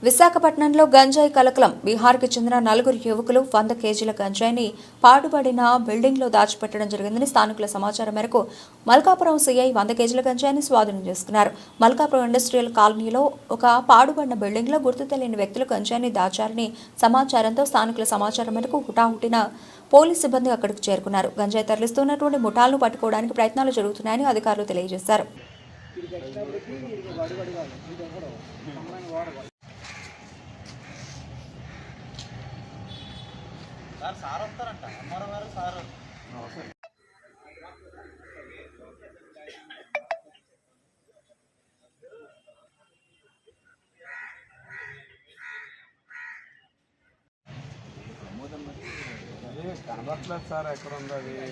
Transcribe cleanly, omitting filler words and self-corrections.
విశాఖపట్నంలో గంజాయి కలకలం. బీహార్కి చెందిన 4 యువకులు 100 కేజీల గంజాయిని పాడుబడిన బిల్డింగ్లో దాచిపెట్టడం జరిగిందని స్థానికుల సమాచారం మేరకు మల్కాపురం సీఐ 100 కేజీల గంజాయిని స్వాధీనం చేసుకున్నారు. మల్కాపురం ఇండస్ట్రియల్ కాలనీలో ఒక పాడుబడిన బిల్డింగ్లో గుర్తు తెలియని వ్యక్తులు గంజాయిని దాచారని సమాచారంతో స్థానికుల సమాచారం మేరకు హుటాహుటిన పోలీసు సిబ్బంది అక్కడికి చేరుకున్నారు. గంజాయి తరలిస్తున్నటువంటి ముఠాలను పట్టుకోవడానికి ప్రయత్నాలు జరుగుతున్నాయని అధికారులు తెలియజేశారు. సార్ వస్తారంట అమ్మారావు గారు సార్ కనబట్లేదు సార్ ఎక్కడ ఉంది అది